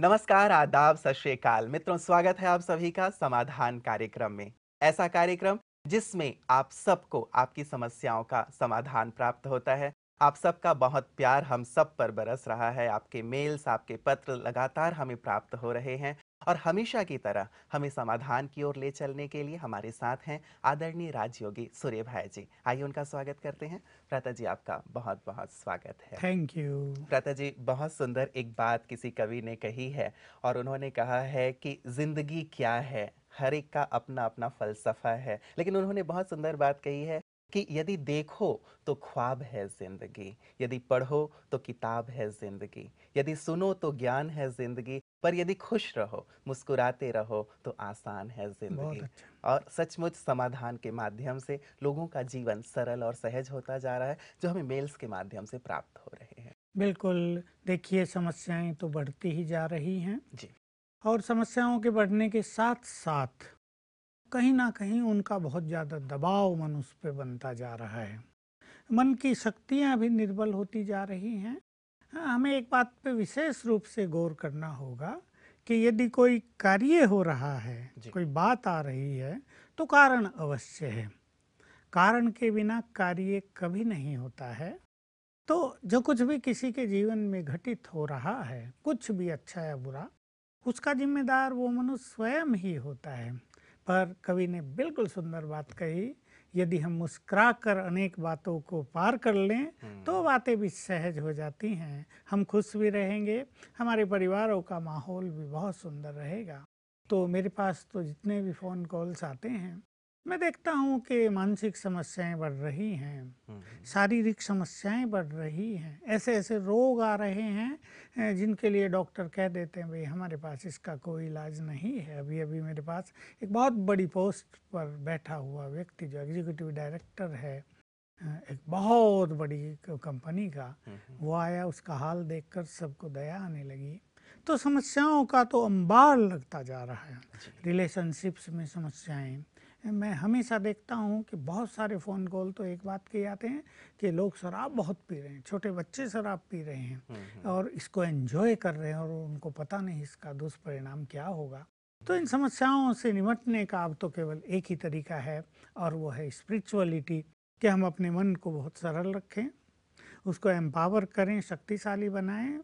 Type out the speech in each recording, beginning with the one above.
नमस्कार, आदाब, सत श्री अकाल। मित्रों, स्वागत है आप सभी का समाधान कार्यक्रम में। ऐसा कार्यक्रम जिसमें आप सबको आपकी समस्याओं का समाधान प्राप्त होता है। आप सबका बहुत प्यार हम सब पर बरस रहा है। आपके मेल्स, आपके पत्र लगातार हमें प्राप्त हो रहे हैं और हमेशा की तरह हमें समाधान की ओर ले चलने के लिए हमारे साथ हैं आदरणीय राजयोगी सूर्य भाई जी। आइए उनका स्वागत करते हैं। प्राता जी, आपका बहुत बहुत स्वागत है। Thank you. प्राता जी, बहुत सुंदर एक बात किसी कवि ने कही है और उन्होंने कहा है कि जिंदगी क्या है, हर एक का अपना अपना फलसफा है। लेकिन उन्होंने बहुत सुंदर बात कही है कि यदि देखो तो ख्वाब है जिंदगी, यदि पढ़ो तो किताब है जिंदगी, यदि सुनो तो ज्ञान है जिंदगी, पर यदि खुश रहो, मुस्कुराते रहो तो आसान है बहुत जिंदगी। अच्छा। और सचमुच समाधान के माध्यम से लोगों का जीवन सरल और सहज होता जा रहा है, जो हमें मेल्स के माध्यम से प्राप्त हो रहे हैं। बिल्कुल, देखिए समस्याएं तो बढ़ती ही जा रही हैं जी। और समस्याओं के बढ़ने के साथ-साथ कहीं न कहीं उनका बहुत ज़्यादा दबाव मनुष्य पे बनता जा रहा है। मन की शक्तियाँ भी निर्बल होती जा रही हैं। हाँ, हमें एक बात पे विशेष रूप से गौर करना होगा कि यदि कोई कार्य हो रहा है, जी। कोई बात आ रही है, तो कारण अवश्य है। कारण के बिना कार्य कभी नहीं होता है। तो जो कुछ भी किसी के जीवन में घटित हो रहा है, कुछ भी अच्छा या बुरा, उसका जिम्मेदार वो मनुष्य स्वयं ही होता है। पर कवि ने बिल्कुल सुंदर बात कही, यदि हम मुस्कुरा कर अनेक बातों को पार कर लें तो हम्म। बातें भी सहज हो जाती हैं। हम खुश भी रहेंगे, हमारे परिवारों का माहौल भी बहुत सुंदर रहेगा। तो मेरे पास तो जितने भी फ़ोन कॉल्स आते हैं, मैं देखता हूँ कि मानसिक समस्याएं बढ़ रही हैं, हम्म। शारीरिक समस्याएं बढ़ रही हैं, ऐसे ऐसे रोग आ रहे हैं जिनके लिए डॉक्टर कह देते हैं भाई हमारे पास इसका कोई इलाज नहीं है। अभी अभी मेरे पास एक बहुत बड़ी पोस्ट पर बैठा हुआ व्यक्ति जो एग्जीक्यूटिव डायरेक्टर है एक बहुत बड़ी कंपनी का, हम्म। वो आया, उसका हाल देखकर सबको दया आने लगी। तो समस्याओं का तो अंबार लगता जा रहा है। जी। रिलेशनशिप्स में समस्याएं, मैं हमेशा देखता हूँ कि बहुत सारे फ़ोन कॉल तो एक बात के आते हैं कि लोग शराब बहुत पी रहे हैं, छोटे बच्चे शराब पी रहे हैं हम्म। और इसको एंजॉय कर रहे हैं और उनको पता नहीं इसका दुष्परिणाम क्या होगा। तो इन समस्याओं से निपटने का अब तो केवल एक ही तरीका है और वो है स्पिरिचुअलिटी, कि हम अपने मन को बहुत सरल रखें, उसको एम्पावर करें, शक्तिशाली बनाएं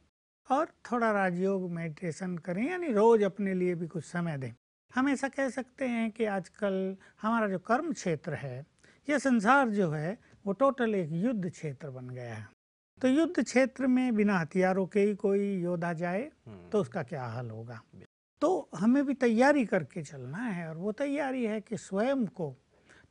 और थोड़ा राजयोग मेडिटेशन करें, यानी रोज अपने लिए भी कुछ समय दें। हम ऐसा कह सकते हैं कि आजकल हमारा जो कर्म क्षेत्र है, यह संसार जो है वो टोटल एक युद्ध क्षेत्र बन गया है। तो युद्ध क्षेत्र में बिना हथियारों के ही कोई योद्धा जाए तो उसका क्या हाल होगा। बिल- तो हमें भी तैयारी करके चलना है और वो तैयारी है कि स्वयं को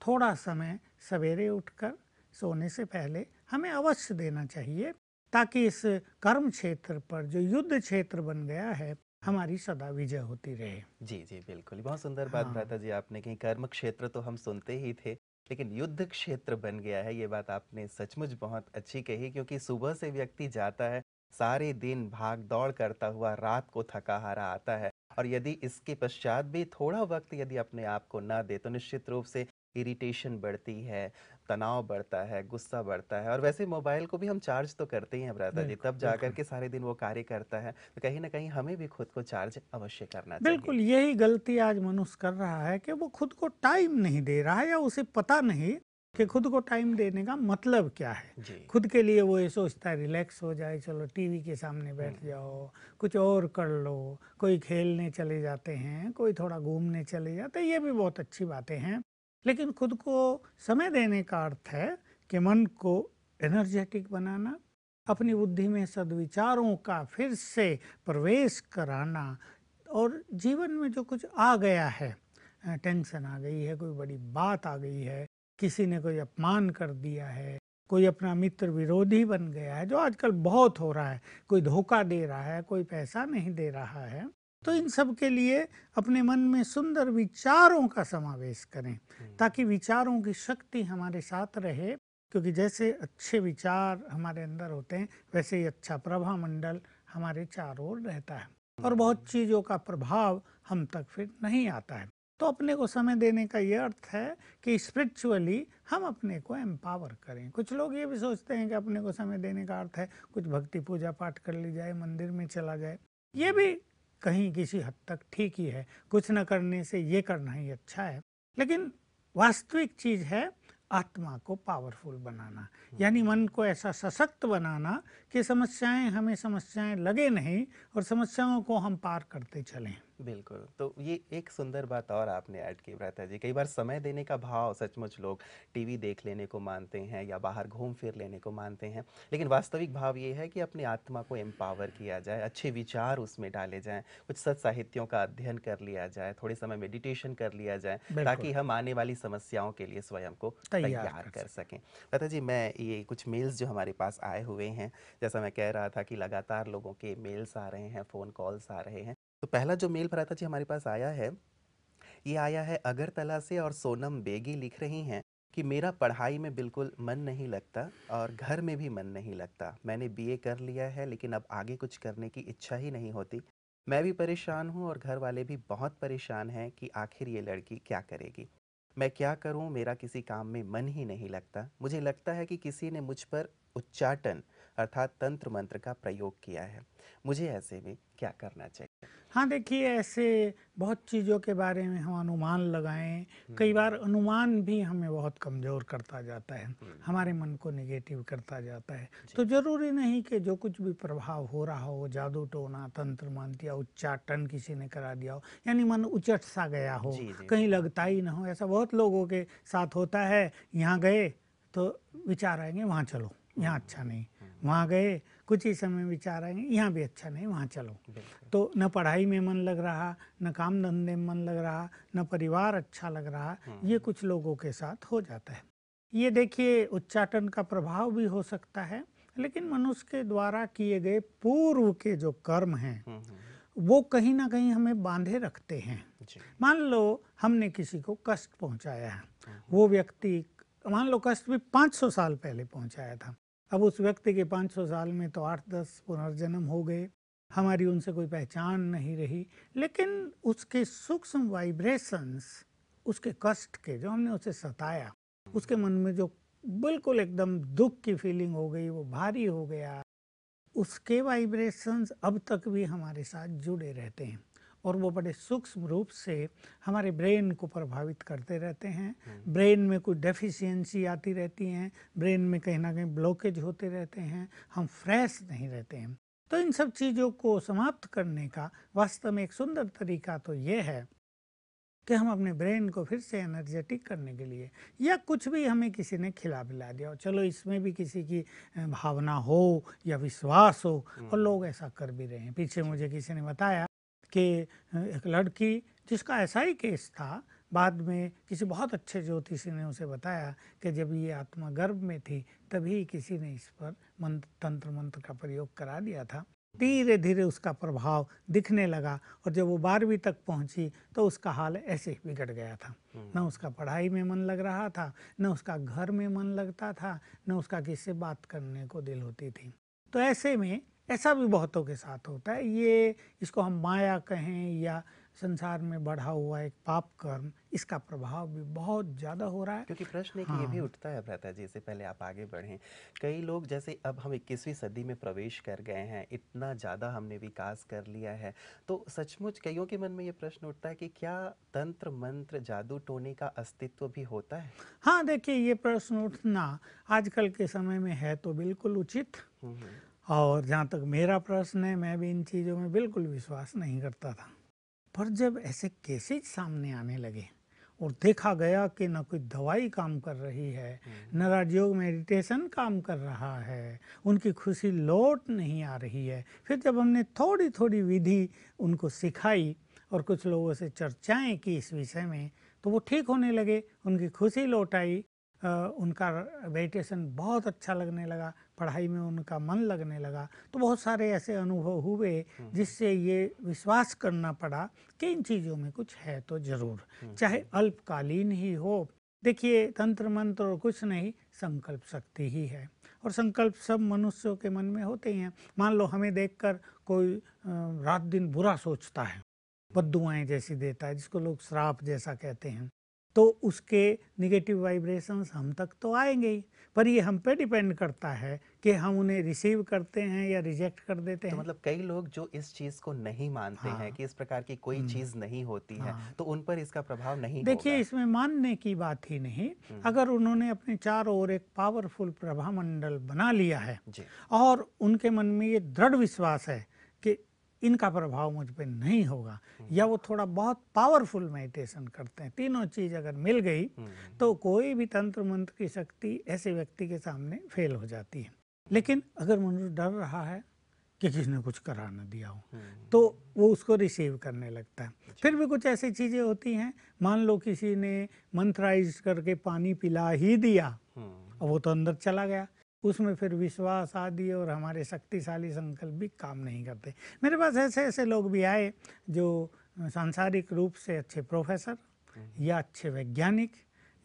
थोड़ा समय सवेरे उठकर सोने से पहले हमें अवश्य देना चाहिए, ताकि इस कर्म क्षेत्र पर जो युद्ध क्षेत्र बन गया है हमारी सदा विजय होती रहे। जी जी, बिल्कुल। बहुत सुंदर बात हाँ, भ्राता जी आपने कही। कर्म क्षेत्र तो हम सुनते ही थे, लेकिन युद्ध क्षेत्र बन गया है, ये बात आपने सचमुच बहुत अच्छी कही। क्योंकि सुबह से व्यक्ति जाता है, सारे दिन भाग दौड़ करता हुआ रात को थका हारा आता है, और यदि इसके पश्चात भी थोड़ा वक्त यदि अपने आप को ना दे तो निश्चित रूप से इरिटेशन बढ़ती है, तनाव बढ़ता है, गुस्सा बढ़ता है। और वैसे मोबाइल को भी हम चार्ज तो करते ही हैं भ्राता जी, बिल्कुल तब जाकर बिल्कुल। के सारे दिन वो कार्य करता है। तो कहीं ना कहीं हमें भी खुद को चार्ज अवश्य करना चाहिए। बिल्कुल यही गलती आज मनुष्य कर रहा है कि वो खुद को टाइम नहीं दे रहा है, या उसे पता नहीं कि हम्म। खुद को टाइम देने का मतलब क्या है। जी। खुद के लिए वो ये सोचता है रिलैक्स हो जाए, चलो टीवी के सामने बैठ हम्म। जाओ, कुछ और कर लो, कोई खेलने चले जाते हैं, कोई थोड़ा घूमने चले जाते हैं, ये भी बहुत अच्छी बातें हैं। लेकिन खुद को समय देने का अर्थ है कि मन को एनर्जेटिक बनाना, अपनी बुद्धि में सद्विचारों का फिर से प्रवेश कराना, और जीवन में जो कुछ आ गया है, टेंशन आ गई है, कोई बड़ी बात आ गई है, किसी ने कोई अपमान कर दिया है, कोई अपना मित्र विरोधी बन गया है, जो आजकल बहुत हो रहा है, कोई धोखा दे रहा है, कोई पैसा नहीं दे रहा है, तो इन सब के लिए अपने मन में सुंदर विचारों का समावेश करें, ताकि विचारों की शक्ति हमारे साथ रहे। क्योंकि जैसे अच्छे विचार हमारे अंदर होते हैं, वैसे ही अच्छा प्रभा मंडल हमारे चारों ओर रहता है और बहुत हम्म। चीज़ों का प्रभाव हम तक फिर नहीं आता है। तो अपने को समय देने का ये अर्थ है कि स्पिरिचुअली हम अपने को एम्पावर करें। कुछ लोग ये भी सोचते हैं कि अपने को समय देने का अर्थ है कुछ भक्ति पूजा पाठ कर ली जाए, मंदिर में चला जाए। ये भी कहीं किसी हद तक ठीक ही है, कुछ न करने से ये करना ही अच्छा है। लेकिन वास्तविक चीज़ है आत्मा को पावरफुल बनाना, यानी मन को ऐसा सशक्त बनाना कि समस्याएं हमें समस्याएं लगे नहीं और समस्याओं को हम पार करते चलें। बिल्कुल, तो ये एक सुंदर बात और आपने ऐड की भ्राता जी। कई बार समय देने का भाव सचमुच लोग टीवी देख लेने को मानते हैं या बाहर घूम फिर लेने को मानते हैं, लेकिन वास्तविक भाव ये है कि अपनी आत्मा को एम्पावर किया जाए, अच्छे विचार उसमें डाले जाएँ, कुछ सत साहित्यों का अध्ययन कर लिया जाए, थोड़े समय मेडिटेशन कर लिया जाए, बिल्कुल, ताकि हम आने वाली समस्याओं के लिए स्वयं को तैयार तैयार कर कर सकें। सकें। भ्राता जी, मैं ये कुछ मेल्स जो हमारे पास आए हुए हैं, जैसा मैं कह रहा था कि लगातार लोगों के मेल्स आ रहे हैं, फ़ोन कॉल्स आ रहे हैं। तो पहला जो मेल भ्राता जी हमारे पास आया है, ये आया है अगरतला से और सोनम बेगी लिख रही हैं कि मेरा पढ़ाई में बिल्कुल मन नहीं लगता और घर में भी मन नहीं लगता। मैंने बीए कर लिया है लेकिन अब आगे कुछ करने की इच्छा ही नहीं होती। मैं भी परेशान हूँ और घर वाले भी बहुत परेशान हैं कि आखिर ये लड़की क्या करेगी। मैं क्या करूँ, मेरा किसी काम में मन ही नहीं लगता। मुझे लगता है कि किसी ने मुझ पर उच्चाटन अर्थात तंत्र मंत्र का प्रयोग किया है। मुझे ऐसे में क्या करना चाहिए? हाँ, देखिए ऐसे बहुत चीज़ों के बारे में हम अनुमान लगाएं, कई बार हम्म, अनुमान भी हमें बहुत कमज़ोर करता जाता है, हमारे हम्म, मन को नेगेटिव करता जाता है। जी, तो ज़रूरी नहीं कि जो कुछ भी प्रभाव हो रहा हो, जादू टोना, तंत्र मंत्र या उच्चाटन किसी ने करा दिया हो, यानी मन उचट सा गया हो, जी, जी, कहीं जी। लगता ही ना हो, ऐसा बहुत लोगों के साथ होता है। यहाँ गए तो विचार आएंगे वहाँ चलो, यहाँ हुँ, अच्छा नहीं, हुँ, वहाँ गए कुछ ही समय विचार आएंगे यहाँ भी अच्छा नहीं, वहाँ चलो। बिल्कुल। तो न पढ़ाई में मन लग रहा, न काम धंधे में मन लग रहा, न परिवार अच्छा लग रहा, ये हुँ, कुछ लोगों के साथ हो जाता है। ये देखिए उच्चाटन का प्रभाव भी हो सकता है, लेकिन मनुष्य के द्वारा किए गए पूर्व के जो कर्म हैं, हुँ, हुँ, वो कहीं ना कहीं हमें बांधे रखते हैं। जी। मान लो हमने किसी को कष्ट पहुंचाया है, हुँ, हुँ, वो व्यक्ति मान लो कष्ट भी 500 साल पहले पहुंचाया था। अब उस व्यक्ति के 500 साल में तो 8-10 पुनर्जन्म हो गए, हमारी उनसे कोई पहचान नहीं रही, लेकिन उसके सूक्ष्म वाइब्रेशंस, उसके कष्ट के जो हमने उसे सताया, उसके मन में जो बिल्कुल एकदम दुख की फीलिंग हो गई, वो भारी हो गया, उसके वाइब्रेशंस अब तक भी हमारे साथ जुड़े रहते हैं और वो बड़े सूक्ष्म रूप से हमारे ब्रेन को प्रभावित करते रहते हैं। हुँ, ब्रेन में कुछ डेफिशिएंसी आती रहती हैं, ब्रेन में कहीं ना कहीं ब्लॉकेज होते रहते हैं, हम फ्रेश नहीं रहते हैं। तो इन सब चीज़ों को समाप्त करने का वास्तव में एक सुंदर तरीका तो ये है कि हम अपने ब्रेन को फिर से एनर्जेटिक करने के लिए, या कुछ भी हमें किसी ने खिला पिला दिया हो, चलो इसमें भी किसी की भावना हो या विश्वास हो, और हुँ, लोग ऐसा कर भी रहे हैं। पीछे जी। मुझे किसी ने बताया कि एक लड़की जिसका ऐसा ही केस था, बाद में किसी बहुत अच्छे ज्योतिषी ने उसे बताया कि जब ये आत्मा गर्भ में थी तभी किसी ने इस पर मंत्र तंत्र मंत्र का प्रयोग करा दिया था। हुँ, धीरे धीरे उसका प्रभाव दिखने लगा और जब वो 12वीं तक पहुंची तो उसका हाल ऐसे ही बिगड़ गया था। न हुँ, उसका पढ़ाई में मन लग रहा था, न उसका घर में मन लगता था, न उसका किसी से बात करने को दिल होती थी। तो ऐसे में ऐसा भी बहुतों के साथ होता है। ये इसको हम माया कहें या संसार में बढ़ा हुआ एक पाप कर्म, इसका प्रभाव भी बहुत ज़्यादा हो रहा है। क्योंकि प्रश्न एक ये भी हाँ, उठता है भ्राता जी, इससे पहले आप आगे बढ़ें। कई लोग जैसे अब हम 21वीं सदी में प्रवेश कर गए हैं, इतना ज़्यादा हमने विकास कर लिया है, तो सचमुच कइयों के मन में ये प्रश्न उठता है कि क्या तंत्र मंत्र जादू टोने का अस्तित्व भी होता है? हाँ, देखिए ये प्रश्न उठना आजकल के समय में है तो बिल्कुल उचित। हुँ, हुँ, और जहाँ तक मेरा प्रश्न है, मैं भी इन चीज़ों में बिल्कुल विश्वास नहीं करता था। पर जब ऐसे केसेज सामने आने लगे और देखा गया कि न कोई दवाई काम कर रही है, हुँ, न राजयोग मेडिटेशन काम कर रहा है, उनकी खुशी लौट नहीं आ रही है, फिर जब हमने थोड़ी थोड़ी विधि उनको सिखाई और कुछ लोगों से चर्चाएं की इस विषय में, तो वो ठीक होने लगे, उनकी खुशी लौट आई। उनका मेडिटेशन बहुत अच्छा लगने लगा, पढ़ाई में उनका मन लगने लगा। तो बहुत सारे ऐसे अनुभव हुए हुँ, हुँ, जिससे ये विश्वास करना पड़ा कि इन चीज़ों में कुछ है तो ज़रूर, हुँ, चाहे हुँ, अल्पकालीन ही हो। देखिए तंत्र मंत्र और कुछ नहीं, संकल्प शक्ति ही है, और संकल्प सब मनुष्यों के मन में होते ही हैं। मान लो हमें देखकर कोई रात दिन बुरा सोचता है, बद्दुआएं जैसी देता है, जिसको लोग श्राप जैसा कहते हैं, तो उसके नेगेटिव वाइब्रेशंस हम तक तो आएंगे ही, पर ये हम पे डिपेंड करता है कि हम उन्हें रिसीव करते हैं या रिजेक्ट कर देते तो हैं। मतलब कई लोग जो इस चीज़ को नहीं मानते हैं हाँ। कि इस प्रकार की कोई हम्म। चीज़ नहीं होती है, हाँ। तो उन पर इसका प्रभाव नहीं देखिए, होगा। इसमें मानने की बात ही नहीं। हुँ, अगर उन्होंने अपने चारों ओर एक पावरफुल प्रभामंडल बना लिया है जी। और उनके मन में ये दृढ़ विश्वास है कि इनका प्रभाव मुझ पे नहीं होगा, हुँ, या वो थोड़ा बहुत पावरफुल मेडिटेशन करते हैं, तीनों चीज़ अगर मिल गई हुँ, तो कोई भी तंत्र मंत्र की शक्ति ऐसे व्यक्ति के सामने फेल हो जाती है। लेकिन अगर मनुष्य डर रहा है कि किसी ने कुछ करा न दिया हो, हुँ, तो वो उसको रिसीव करने लगता है। जी। फिर भी कुछ ऐसी चीज़ें होती हैं, मान लो किसी ने मंत्राइज करके पानी पिला ही दिया हुँ, और वो तो अंदर चला गया, उसमें फिर विश्वास आदि और हमारे शक्तिशाली संकल्प भी काम नहीं करते। मेरे पास ऐसे ऐसे लोग भी आए जो सांसारिक रूप से अच्छे प्रोफेसर या अच्छे वैज्ञानिक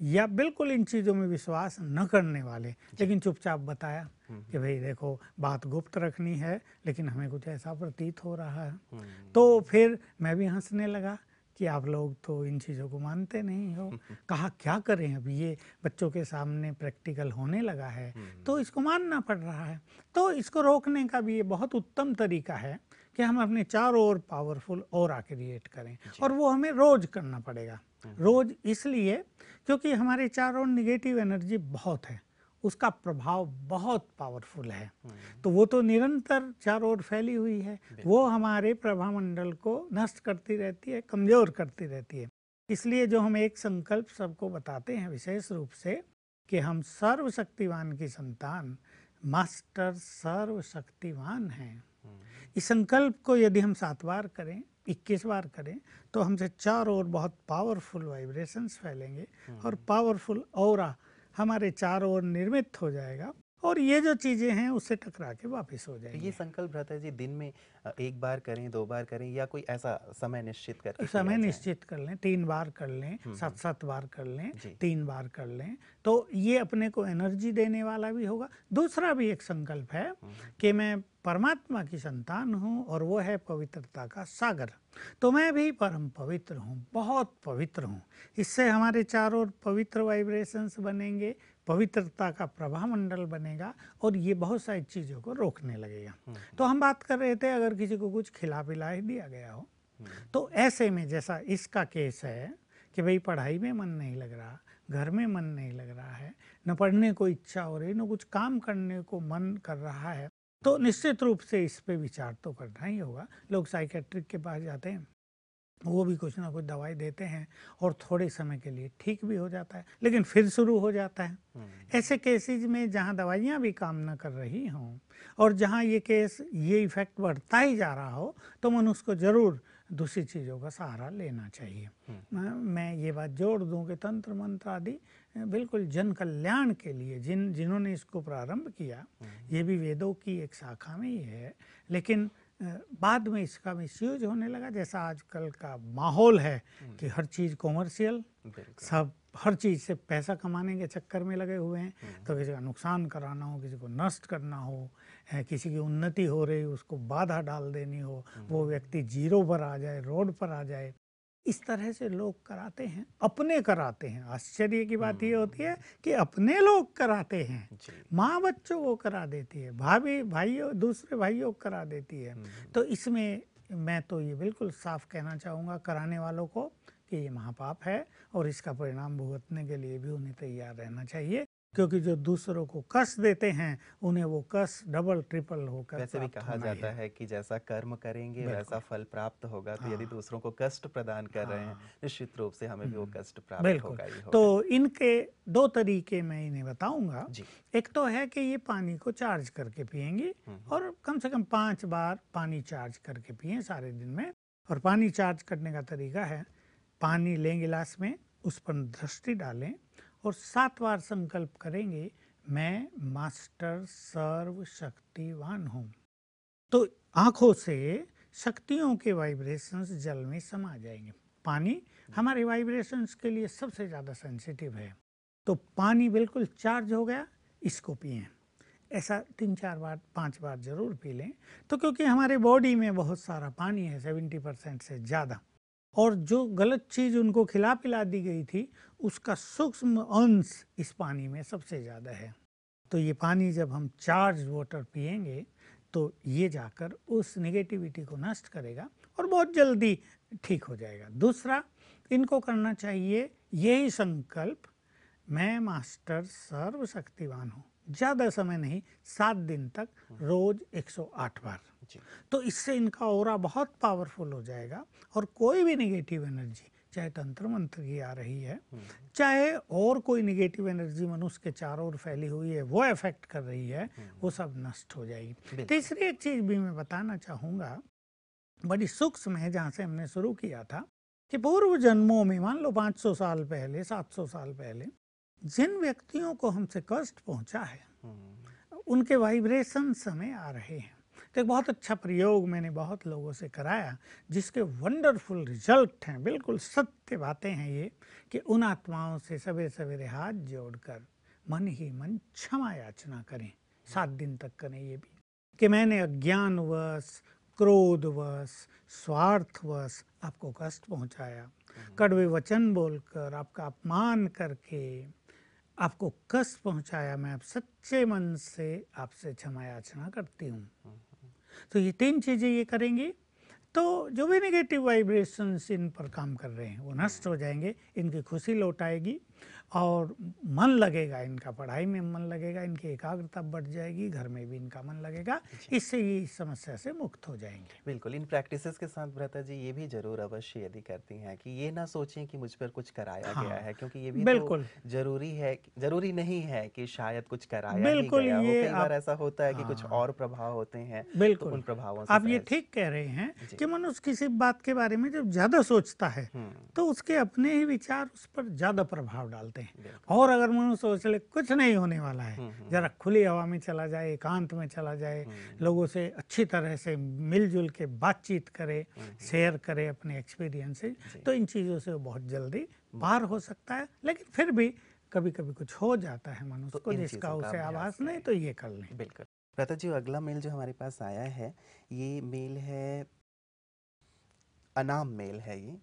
या बिल्कुल इन चीज़ों में विश्वास न करने वाले, लेकिन चुपचाप बताया कि भाई देखो, बात गुप्त रखनी है लेकिन हमें कुछ ऐसा प्रतीत हो रहा है। हुँ, तो फिर मैं भी हंसने लगा कि आप लोग तो इन चीज़ों को मानते नहीं हो। कहा क्या करें, अभी ये बच्चों के सामने प्रैक्टिकल होने लगा है तो इसको मानना पड़ रहा है। तो इसको रोकने का भी ये बहुत उत्तम तरीका है कि हम अपने चारों ओर पावरफुल ऑरा क्रिएट करें, जी। और वो हमें रोज करना पड़ेगा। रोज इसलिए क्योंकि हमारे चारों ओर निगेटिव एनर्जी बहुत है, उसका प्रभाव बहुत पावरफुल है। हुँ, तो वो तो निरंतर चारों ओर फैली हुई है, वो हमारे प्रभामंडल को नष्ट करती रहती है, कमज़ोर करती रहती है। इसलिए जो हम एक संकल्प सबको बताते हैं विशेष रूप से कि हम सर्वशक्तिवान की संतान, मास्टर सर्वशक्तिवान हैं। हुँ, इस संकल्प को यदि हम 7 बार करें, 21 बार करें, तो हमसे चारों ओर बहुत पावरफुल वाइब्रेशंस फैलेंगे और पावरफुल ऑरा हमारे चारों ओर निर्मित हो जाएगा, और ये जो चीज़ें हैं उससे टकरा के वापस हो तो ये जाएंगे। संकल्प भ्राता जी दिन में 1 बार करें, 2 बार करें या कोई ऐसा समय निश्चित करके समय किया जाए? निश्चित कर लें, 3 बार कर लें, हुँ, 7-7 बार कर लें, जी। 3 बार कर लें, तो ये अपने को एनर्जी देने वाला भी होगा। दूसरा भी एक संकल्प है कि मैं परमात्मा की संतान हूँ और वो है पवित्रता का सागर, तो मैं भी परम पवित्र हूँ, बहुत पवित्र हूँ। इससे हमारे चारों ओर पवित्र वाइब्रेशंस बनेंगे, पवित्रता का प्रभामंडल बनेगा और ये बहुत सारी चीज़ों को रोकने लगेगा। तो हम बात कर रहे थे, अगर किसी को कुछ खिला पिला ही दिया गया हो, तो ऐसे में जैसा इसका केस है कि भाई पढ़ाई में मन नहीं लग रहा, घर में मन नहीं लग रहा है, न पढ़ने को इच्छा हो रही, न कुछ काम करने को मन कर रहा है, तो निश्चित रूप से इस पे विचार तो करना ही होगा। लोग साइकेट्रिक के पास जाते हैं, वो भी कुछ ना कुछ दवाई देते हैं और थोड़े समय के लिए ठीक भी हो जाता है, लेकिन फिर शुरू हो जाता है। ऐसे केसेस में जहाँ दवाइयाँ भी काम न कर रही हों और जहाँ ये इफ़ेक्ट बढ़ता ही जा रहा हो, तो मनुष्य को ज़रूर दूसरी चीज़ों का सहारा लेना चाहिए। मैं ये बात जोड़ दूं कि तंत्र मंत्र आदि बिल्कुल जन कल्याण के लिए जिन्होंने इसको प्रारंभ किया, ये भी वेदों की एक शाखा में ही है, लेकिन बाद में इसका मिसयूज होने लगा। जैसा आजकल का माहौल है कि हर चीज़ कॉमर्शियल, बिल्कुल। सब हर चीज़ से पैसा कमाने के चक्कर में लगे हुए हैं, तो किसी का नुकसान कराना हो, किसी को नष्ट करना हो, किसी की उन्नति हो रही उसको बाधा डाल देनी हो, वो व्यक्ति जीरो पर आ जाए, रोड पर आ जाए, इस तरह से लोग कराते हैं, अपने कराते हैं। आश्चर्य की बात ये होती है कि अपने लोग कराते हैं। जी। माँ बच्चों को करा देती है, भाभी भाइयों दूसरे भाइयों को करा देती है। तो इसमें मैं तो ये बिल्कुल साफ कहना चाहूँगा कराने वालों को कि ये महापाप है और इसका परिणाम भुगतने के लिए भी उन्हें तैयार रहना चाहिए, क्योंकि जो दूसरों को कष्ट देते हैं उन्हें वो कष्ट डबल ट्रिपल होकर वैसे भी प्राप्त कहा होना ही जाता है। है कि जैसा कर्म करेंगे वैसा बिल्कुल। फल प्राप्त होगा, तो यदि हाँ। दूसरों को कष्ट प्रदान कर रहे हैं, हाँ। निश्चित रूप से हमें भी वो कष्ट प्राप्त बिल्कुल। होगा ही तो होगा। इनके 2 तरीके मैं इन्हें बताऊंगा। जी। एक तो है कि ये पानी को चार्ज करके पिएंगी और कम से कम 5 बार पानी चार्ज करके पिएं सारे दिन में। और पानी चार्ज करने का तरीका है, पानी लें गिलास में, उस पर दृष्टि डालें और 7 बार संकल्प करेंगे, मैं मास्टर सर्वशक्तिवान हूँ। तो आंखों से शक्तियों के वाइब्रेशंस जल में समा जाएंगे। पानी हमारे वाइब्रेशंस के लिए सबसे ज़्यादा सेंसिटिव है। तो पानी बिल्कुल चार्ज हो गया, इसको पिएं। ऐसा 3-4 बार 5 बार ज़रूर पी लें। तो क्योंकि हमारे बॉडी में बहुत सारा पानी है, 70% से ज़्यादा, और जो गलत चीज़ उनको खिला पिला दी गई थी, उसका सूक्ष्म अंश इस पानी में सबसे ज़्यादा है। तो ये पानी जब हम चार्ज वाटर पिएंगे तो ये जाकर उस नेगेटिविटी को नष्ट करेगा और बहुत जल्दी ठीक हो जाएगा। दूसरा, इनको करना चाहिए यही संकल्प, मैं मास्टर सर्वशक्तिवान हूँ, ज़्यादा समय नहीं, 7 दिन तक रोज 108 बार। तो इससे इनका ऑरा बहुत पावरफुल हो जाएगा और कोई भी नेगेटिव एनर्जी, चाहे तंत्र मंत्र की आ रही है, चाहे और कोई नेगेटिव एनर्जी मनुष्य के चारों ओर फैली हुई है, वो इफेक्ट कर रही है, वो सब नष्ट हो जाएगी। तीसरी एक चीज भी मैं बताना चाहूँगा, बड़ी सूक्ष्म है, जहाँ से हमने शुरू किया था कि पूर्व जन्मों में, मान लो 500 साल पहले, 700 साल पहले, जिन व्यक्तियों को हमसे कष्ट पहुंचा है, उनके वाइब्रेशंस हमें आ रहे हैं। तो एक बहुत अच्छा प्रयोग मैंने बहुत लोगों से कराया, जिसके वंडरफुल रिजल्ट हैं, बिल्कुल सत्य बातें हैं ये, कि उन आत्माओं से सवेरे सवेरे हाथ जोड़कर मन ही मन क्षमा याचना करें, 7 दिन तक करें ये भी, कि मैंने अज्ञानवश, क्रोधवश, स्वार्थवश आपको कष्ट पहुंचाया, कड़वे वचन बोलकर, आपका अपमान करके आपको कष्ट पहुंचाया, मैं अब सच्चे मन से आपसे क्षमा याचना करती हूँ। तो ये 3 चीज़ें ये करेंगी तो जो भी नेगेटिव वाइब्रेशंस इन पर काम कर रहे हैं वो नष्ट हो जाएंगे, इनकी खुशी लौट आएगी और मन लगेगा, इनका पढ़ाई में मन लगेगा, इनकी एकाग्रता बढ़ जाएगी, घर में भी इनका मन लगेगा, इससे ये इस समस्या से मुक्त हो जाएंगे। बिल्कुल, इन प्रैक्टिसेस के साथ भ्राता जी ये भी ज़रूर अवश्य यदि करती हैं कि ये ना सोचें कि मुझ पर कुछ कराया गया है, क्योंकि ये भी तो ज़रूरी है, ज़रूरी नहीं है कि शायद कुछ कराया ही गया हो। कई बार ऐसा होता है कि कुछ और प्रभाव होते हैं, तो उन प्रभावों से आप ये ठीक कह रहे हैं कि मनुष्य किसी बात के बारे में जब ज़्यादा सोचता है तो उसके अपने ही विचार उस पर ज़्यादा प्रभाव डालते हैं। और अगर मनुष्य सोच ले कुछ नहीं होने वाला है, जरा खुली हवा में चला जाए, एकांत में चला जाए, लोगों से अच्छी तरह से मिलजुल के बातचीत करे, शेयर करे अपने एक्सपीरियंसेस, तो इन चीज़ों से वो बहुत जल्दी पार हो सकता है। लेकिन फिर भी कभी कभी कुछ हो जाता है मनुष्य को जिसका उसे आभास नहीं, तो ये कर लें। बिल्कुल भ्राता जी, अगला मेल जो हमारे पास आया है, ये मेल है अनाम मेल है ये,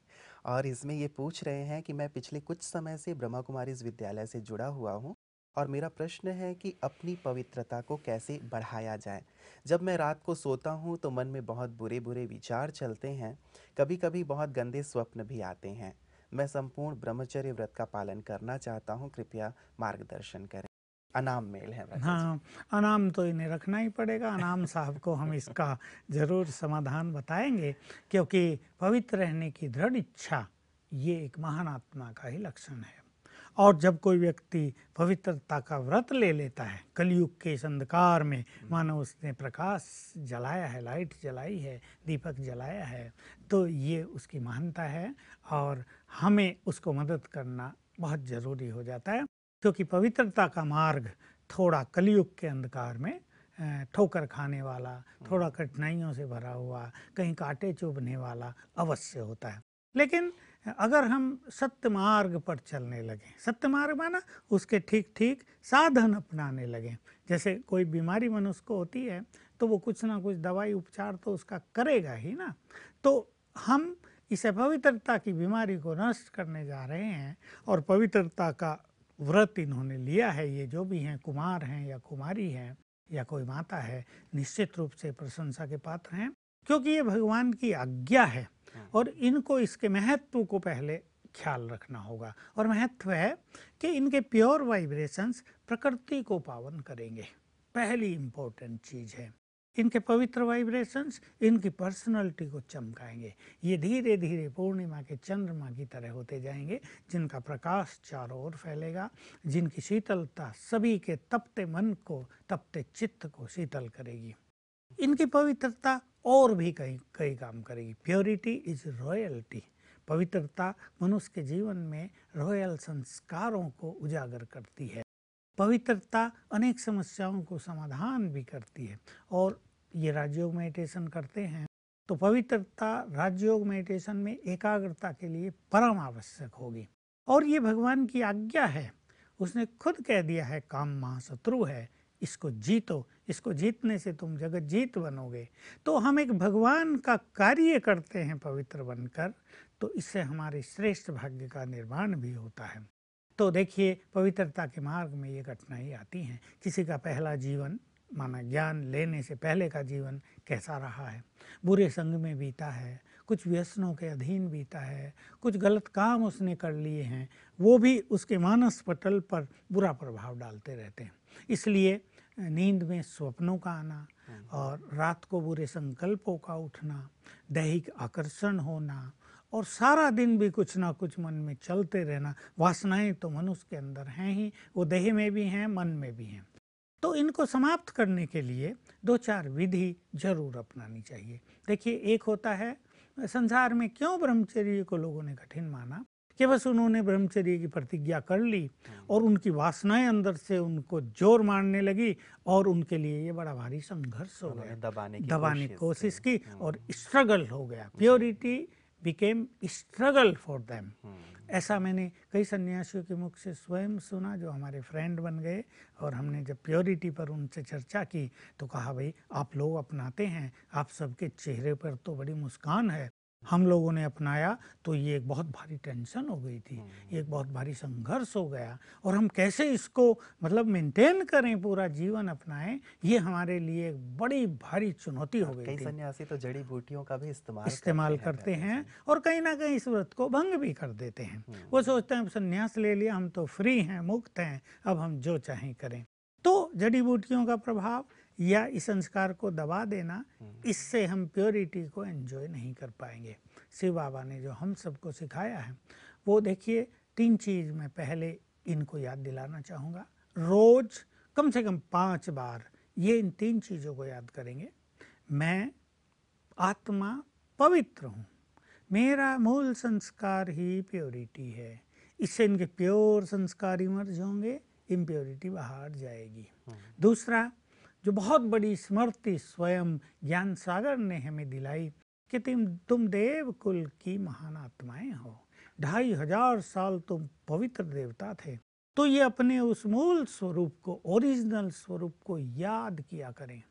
और इसमें ये पूछ रहे हैं कि मैं पिछले कुछ समय से ब्रह्मा कुमारीज विद्यालय से जुड़ा हुआ हूँ और मेरा प्रश्न है कि अपनी पवित्रता को कैसे बढ़ाया जाए। जब मैं रात को सोता हूँ तो मन में बहुत बुरे बुरे विचार चलते हैं, कभी कभी बहुत गंदे स्वप्न भी आते हैं। मैं संपूर्ण ब्रह्मचर्य व्रत का पालन करना चाहता हूँ, कृपया मार्गदर्शन करें। अनाम मेल है। हाँ, अनाम तो इन्हें रखना ही पड़ेगा, अनाम साहब को हम इसका ज़रूर समाधान बताएंगे, क्योंकि पवित्र रहने की दृढ़ इच्छा ये एक महान आत्मा का ही लक्षण है। और जब कोई व्यक्ति पवित्रता का व्रत ले लेता है कलयुग के इस अंधकार में, मानो उसने प्रकाश जलाया है, लाइट जलाई है, दीपक जलाया है, तो ये उसकी महानता है और हमें उसको मदद करना बहुत ज़रूरी हो जाता है, क्योंकि पवित्रता का मार्ग थोड़ा कलयुग के अंधकार में ठोकर खाने वाला, थोड़ा कठिनाइयों से भरा हुआ, कहीं कांटे चुभने वाला अवश्य होता है। लेकिन अगर हम सत्य मार्ग पर चलने लगें, सत्य मार्ग माना उसके ठीक ठीक साधन अपनाने लगें, जैसे कोई बीमारी मनुष्य को होती है तो वो कुछ ना कुछ दवाई उपचार तो उसका करेगा ही ना, तो हम इस अपवित्रता की बीमारी को नष्ट करने जा रहे हैं और पवित्रता का व्रत इन्होंने लिया है, ये जो भी हैं, कुमार हैं या कुमारी हैं या कोई माता है, निश्चित रूप से प्रशंसा के पात्र हैं, क्योंकि ये भगवान की आज्ञा है और इनको इसके महत्व को पहले ख्याल रखना होगा। और महत्व है कि इनके प्योर वाइब्रेशंस प्रकृति को पावन करेंगे, पहली इंपॉर्टेंट चीज़ है। इनके पवित्र वाइब्रेशंस इनकी पर्सनालिटी को चमकाएंगे, ये धीरे धीरे पूर्णिमा के चंद्रमा की तरह होते जाएंगे, जिनका प्रकाश चारों ओर फैलेगा, जिनकी शीतलता सभी के तपते मन को, तपते चित्त को शीतल करेगी। इनकी पवित्रता और भी कई काम करेगी। प्योरिटी इज रॉयल्टी, पवित्रता मनुष्य के जीवन में रॉयल संस्कारों को उजागर करती है। पवित्रता अनेक समस्याओं को समाधान भी करती है। और ये राजयोग मेडिटेशन करते हैं तो पवित्रता राजयोग मेडिटेशन में एकाग्रता के लिए परम आवश्यक होगी। और ये भगवान की आज्ञा है, उसने खुद कह दिया है काम महाशत्रु है, इसको जीतो, इसको जीतने से तुम जगत जीत बनोगे। तो हम एक भगवान का कार्य करते हैं पवित्र बनकर, तो इससे हमारे श्रेष्ठ भाग्य का निर्माण भी होता है। तो देखिए, पवित्रता के मार्ग में ये कठिनाई आती हैं। किसी का पहला जीवन माना ज्ञान लेने से पहले का जीवन कैसा रहा है, बुरे संग में बीता है, कुछ व्यसनों के अधीन बीता है, कुछ गलत काम उसने कर लिए हैं, वो भी उसके मानस पटल पर बुरा प्रभाव डालते रहते हैं। इसलिए नींद में स्वप्नों का आना और रात को बुरे संकल्पों का उठना, दैहिक आकर्षण होना और सारा दिन भी कुछ ना कुछ मन में चलते रहना। वासनाएं तो मनुष्य के अंदर हैं ही, वो देह में भी हैं, मन में भी हैं। तो इनको समाप्त करने के लिए 2-4 विधि जरूर अपनानी चाहिए। देखिए, एक होता है, संसार में क्यों ब्रह्मचर्य को लोगों ने कठिन माना कि बस उन्होंने ब्रह्मचर्य की प्रतिज्ञा कर ली और उनकी वासनाएं अंदर से उनको जोर मारने लगी और उनके लिए ये बड़ा भारी संघर्ष हो गया, दबाने की कोशिश की और स्ट्रगल हो गया। Purity became struggle for them. ऐसा मैंने कई सन्यासियों के मुख से स्वयं सुना जो हमारे फ्रेंड बन गए, और हमने जब प्योरिटी पर उनसे चर्चा की तो कहा, भाई आप लोग अपनाते हैं, आप सबके चेहरे पर तो बड़ी मुस्कान है, हम लोगों ने अपनाया तो ये एक बहुत भारी टेंशन हो गई थी, एक बहुत भारी संघर्ष हो गया, और हम कैसे इसको मतलब मेंटेन करें, पूरा जीवन अपनाएं, ये हमारे लिए एक बड़ी भारी चुनौती हो गई कई थी। सन्यासी तो जड़ी बूटियों का भी इस्तेमाल करते हैं और कहीं ना कहीं इस व्रत को भंग भी कर देते हैं। वो सोचते हैं संन्यास ले लिया, हम तो फ्री हैं, मुक्त हैं, अब हम जो चाहें करें। तो जड़ी बूटियों का प्रभाव या इस संस्कार को दबा देना, इससे हम प्योरिटी को एंजॉय नहीं कर पाएंगे। शिव बाबा ने जो हम सबको सिखाया है वो देखिए, 3 चीज़ मैं पहले इनको याद दिलाना चाहूँगा। रोज कम से कम 5 बार ये इन 3 चीज़ों को याद करेंगे। मैं आत्मा पवित्र हूँ, मेरा मूल संस्कार ही प्योरिटी है। इससे इनके प्योर संस्कार इमर्ज होंगे, इम्प्योरिटी बाहर जाएगी। दूसरा, जो बहुत बड़ी स्मृति स्वयं ज्ञान सागर ने हमें दिलाई कि तुम देव कुल की महान आत्माएं हो, 2500 साल तुम पवित्र देवता थे। तो ये अपने उस मूल स्वरूप को, ओरिजिनल स्वरूप को याद किया करें।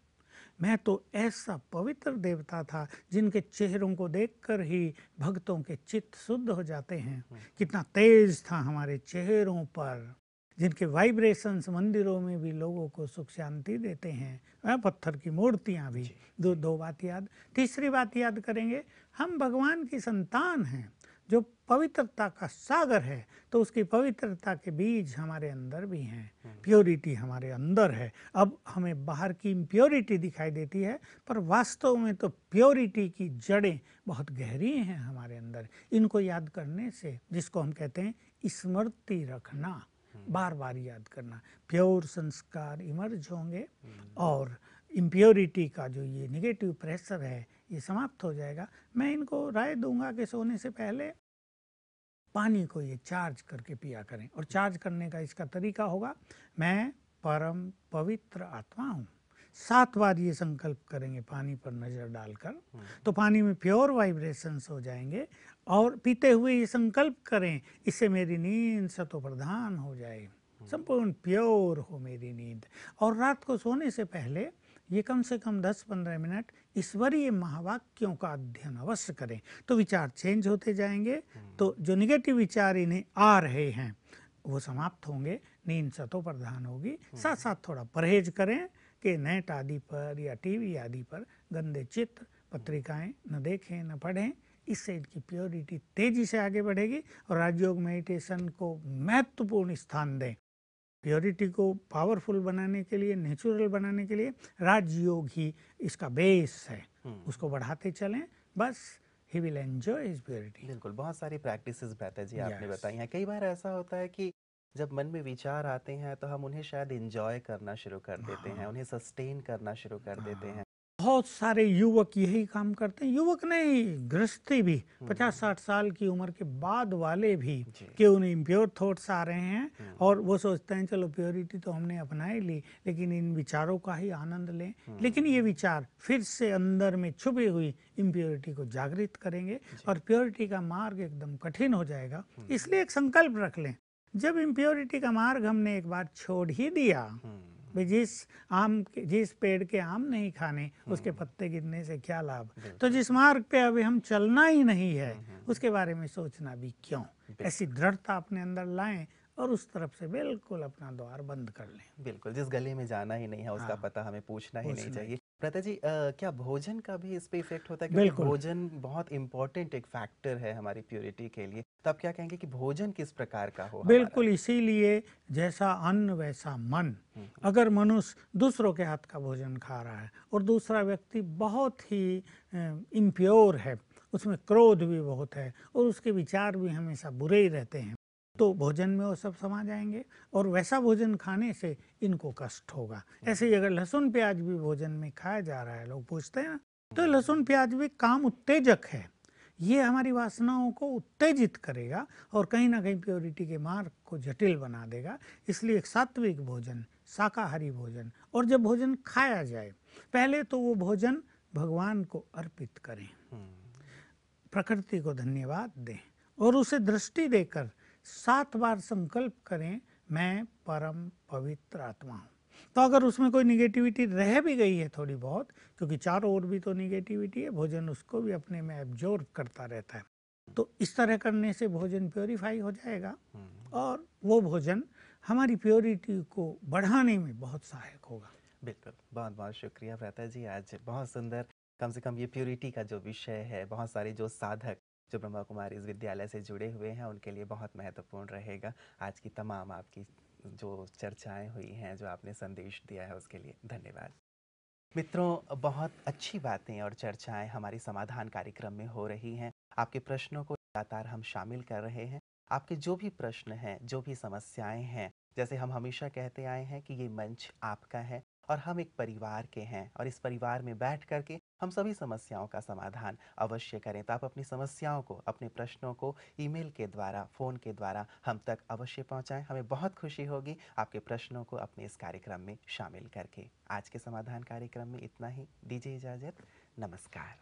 मैं तो ऐसा पवित्र देवता था जिनके चेहरों को देखकर ही भक्तों के चित्त शुद्ध हो जाते हैं। कितना तेज था हमारे चेहरों पर, जिनके वाइब्रेशंस मंदिरों में भी लोगों को सुख शांति देते हैं। पत्थर की मूर्तियां भी। दो बात याद। तीसरी बात याद करेंगे, हम भगवान की संतान हैं, जो पवित्रता का सागर है, तो उसकी पवित्रता के बीज हमारे अंदर भी हैं। प्योरिटी हमारे अंदर है। अब हमें बाहर की इम्प्योरिटी दिखाई देती है, पर वास्तव में तो प्योरिटी की जड़ें बहुत गहरी हैं हमारे अंदर। इनको याद करने से, जिसको हम कहते हैं स्मृति रखना, बार बार याद करना, प्योर संस्कार इमर्ज होंगे और इम्प्योरिटी का जो ये नेगेटिव प्रेशर है ये समाप्त हो जाएगा। मैं इनको राय दूंगा कि सोने से पहले पानी को ये चार्ज करके पिया करें। और चार्ज करने का इसका तरीका होगा, मैं परम पवित्र आत्मा हूँ। 7 बार ये संकल्प करेंगे पानी पर नज़र डालकर, तो पानी में प्योर वाइब्रेशंस हो जाएंगे। और पीते हुए ये संकल्प करें, इससे मेरी नींद सतो प्रधान हो जाए, संपूर्ण प्योर हो मेरी नींद। और रात को सोने से पहले ये कम से कम 10-15 मिनट ईश्वरीय महावाक्यों का अध्ययन अवश्य करें, तो विचार चेंज होते जाएंगे। तो जो निगेटिव विचार इन्हें आ रहे हैं वो समाप्त होंगे, नींद सतो प्रधान होगी। साथ साथ थोड़ा परहेज करें कि नेट आदि पर या टीवी आदि पर गंदे चित्र, पत्रिकाएं न देखें, न पढ़ें। इससे इनकी प्योरिटी तेजी से आगे बढ़ेगी। और राजयोग मेडिटेशन को महत्वपूर्ण स्थान दें। प्योरिटी को पावरफुल बनाने के लिए, नेचुरल बनाने के लिए राजयोग ही इसका बेस है, उसको बढ़ाते चलें, बस he will enjoy his purity. बिल्कुल, बहुत सारी प्रैक्टिसेस भ्राता जी आपने बताई हैं। कई बार ऐसा होता है कि जब मन में विचार आते हैं तो हम उन्हें शायद एंजॉय करना शुरू कर देते हैं, उन्हें सस्टेन करना शुरू कर देते हैं। बहुत सारे युवक यही काम करते हैं, युवक नहीं, गृहस्थी भी 50-60 साल की उम्र के बाद वाले भी, कि उन्हें इम्प्योर थॉट्स आ रहे हैं और वो सोचते हैं चलो प्योरिटी तो हमने अपना ही ली, लेकिन इन विचारों का ही आनंद लें। लेकिन ये विचार फिर से अंदर में छुपी हुई इम्प्योरिटी को जागृत करेंगे और प्योरिटी का मार्ग एकदम कठिन हो जाएगा। इसलिए एक संकल्प रख लें, जब इम्प्योरिटी का मार्ग हमने एक बार छोड़ ही दिया भाई जिस पेड़ के आम नहीं खाने उसके पत्ते गिरने से क्या लाभ। तो बिल्कुल। जिस मार्ग पे अभी हम चलना ही नहीं है हम्म। उसके बारे में सोचना भी क्यों। ऐसी दृढ़ता अपने अंदर लाएं और उस तरफ से बिल्कुल अपना द्वार बंद कर लें। बिल्कुल, जिस गली में जाना ही नहीं है उसका हाँ, पता हमें पूछना ही नहीं पूछना ही चाहिए। भ्राता जी, क्या भोजन का भी इस पे इफ़ेक्ट होता है? क्योंकि बिल्कुल भोजन बहुत इम्पोर्टेंट एक फैक्टर है हमारी प्योरिटी के लिए। तो आप क्या कहेंगे कि भोजन किस प्रकार का हो हमारा? बिल्कुल इसीलिए जैसा अन्न वैसा मन। हुँ, अगर मनुष्य दूसरों के हाथ का भोजन खा रहा है और दूसरा व्यक्ति बहुत ही इम्प्योर है, उसमें क्रोध भी बहुत है और उसके विचार भी हमेशा बुरे ही रहते हैं, तो भोजन में वो सब समा जाएंगे और वैसा भोजन खाने से इनको कष्ट होगा। ऐसे ही अगर लहसुन प्याज भी भोजन में खाया जा रहा है, लोग पूछते हैं ना, तो लहसुन प्याज भी काम उत्तेजक है। ये हमारी वासनाओं को उत्तेजित करेगा और कहीं ना कहीं प्योरिटी के मार्ग को जटिल बना देगा। इसलिए एक सात्विक भोजन, शाकाहारी भोजन, और जब भोजन खाया जाए पहले तो वो भोजन भगवान को अर्पित करें, हुँ, प्रकृति को धन्यवाद दें और उसे दृष्टि देकर 7 बार संकल्प करें, मैं परम पवित्र आत्मा हूँ। तो अगर उसमें कोई निगेटिविटी रह भी गई है थोड़ी बहुत, क्योंकि चारों ओर भी तो निगेटिविटी है, भोजन उसको भी अपने में एब्जॉर्ब करता रहता है, तो इस तरह करने से भोजन प्योरीफाई हो जाएगा हुँ। और वो भोजन हमारी प्योरिटी को बढ़ाने में बहुत सहायक होगा। बिल्कुल, बहुत-बहुत शुक्रिया भ्राता जी, आज बहुत सुंदर, कम से कम ये प्योरिटी का जो विषय है, बहुत सारे जो साधक जो ब्रह्मा कुमारीज़ विद्यालय से जुड़े हुए हैं, उनके लिए बहुत महत्वपूर्ण रहेगा। आज की तमाम आपकी जो चर्चाएँ हुई हैं, जो आपने संदेश दिया है, उसके लिए धन्यवाद। मित्रों, बहुत अच्छी बातें और चर्चाएँ हमारी समाधान कार्यक्रम में हो रही हैं। आपके प्रश्नों को लगातार हम शामिल कर रहे हैं। आपके जो भी प्रश्न हैं, जो भी समस्याएँ हैं, जैसे हम हमेशा कहते आए हैं कि ये मंच आपका है और हम एक परिवार के हैं और इस परिवार में बैठ कर के हम सभी समस्याओं का समाधान अवश्य करें। तो आप अपनी समस्याओं को, अपने प्रश्नों को ईमेल के द्वारा, फ़ोन के द्वारा हम तक अवश्य पहुँचाएँ। हमें बहुत खुशी होगी आपके प्रश्नों को अपने इस कार्यक्रम में शामिल करके। आज के समाधान कार्यक्रम में इतना ही। दीजिए इजाज़त। नमस्कार।